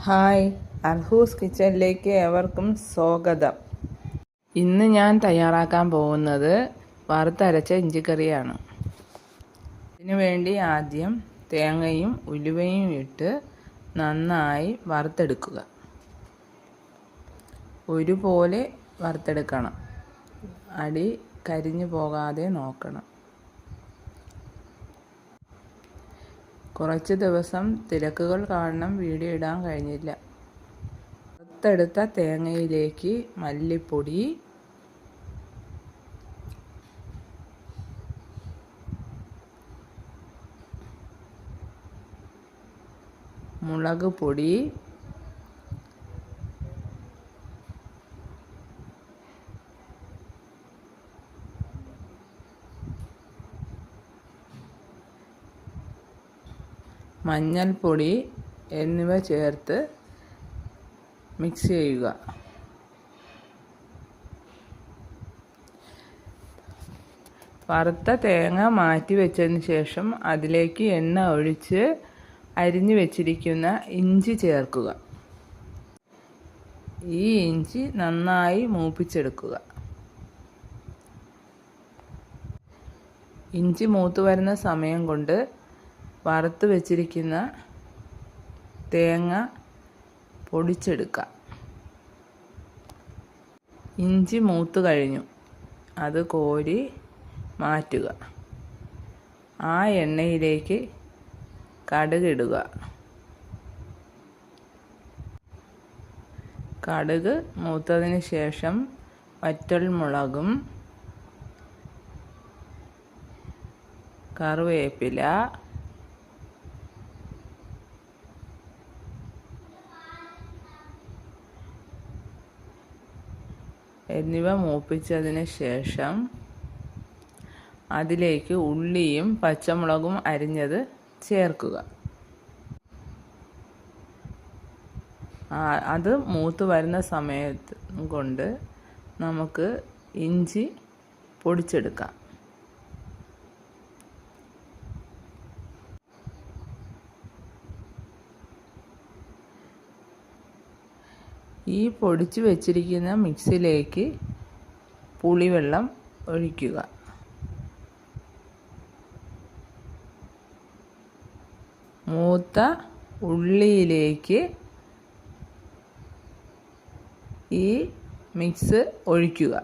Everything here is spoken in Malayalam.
ഹായ്, അൽഹൂസ് കിച്ചണിലേക്ക് ഏവർക്കും സ്വാഗതം. ഇന്ന് ഞാൻ തയ്യാറാക്കാൻ പോകുന്നത് വറുത്തരച്ച ഇഞ്ചിക്കറിയാണ്. ഇതിനു വേണ്ടി ആദ്യം തേങ്ങയും ഉലുവയും ഇട്ട് നന്നായി വറുത്തെടുക്കുക. ഒരുപോലെ വറുത്തെടുക്കണം, അടി കരിഞ്ഞു പോകാതെ നോക്കണം. കുറച്ച് ദിവസം തിരക്കുകൾ കാരണം വീഡിയോ ഇടാൻ കഴിഞ്ഞില്ല. വറുത്തെടുത്ത തേങ്ങയിലേക്ക് മല്ലിപ്പൊടി, മുളക് പൊടി, മഞ്ഞൾപ്പൊടി എന്നിവ ചേർത്ത് മിക്സ് ചെയ്യുക. വറുത്ത തേങ്ങ മാറ്റി വെച്ചതിന് ശേഷം അതിലേക്ക് എണ്ണ ഒഴിച്ച് അരിഞ്ഞു വെച്ചിരിക്കുന്ന ഇഞ്ചി ചേർക്കുക. ഈ ഇഞ്ചി നന്നായി മൂപ്പിച്ചെടുക്കുക. ഇഞ്ചി മൂത്ത് വരുന്ന സമയം കൊണ്ട് വറുത്ത് വെച്ചിരിക്കുന്ന തേങ്ങ പൊടിച്ചെടുക്കാം. ഇഞ്ചി മൂത്ത് കഴിഞ്ഞു, അത് കോരി മാറ്റുക. ആ എണ്ണയിലേക്ക് കടുക് ഇടുക. കടുക് മൂത്തതിന് ശേഷം വറ്റൽമുളകും കറിവേപ്പില, എന്നിവ മൂപ്പിച്ചതിന് ശേഷം അതിലേക്ക് ഉള്ളിയും പച്ചമുളകും അരിഞ്ഞത് ചേർക്കുക. അത് മൂത്ത് വരുന്ന സമയത്ത് കൊണ്ട് നമുക്ക് ഇഞ്ചി പൊടിച്ചെടുക്കാം. ഈ പൊടിച്ചു വെച്ചിരിക്കുന്ന മിക്സിയിലേക്ക് പുളിവെള്ളം ഒഴിക്കുക. മൂത്ത ഉള്ളിയിലേക്ക് ഈ മിക്സ് ഒഴിക്കുക.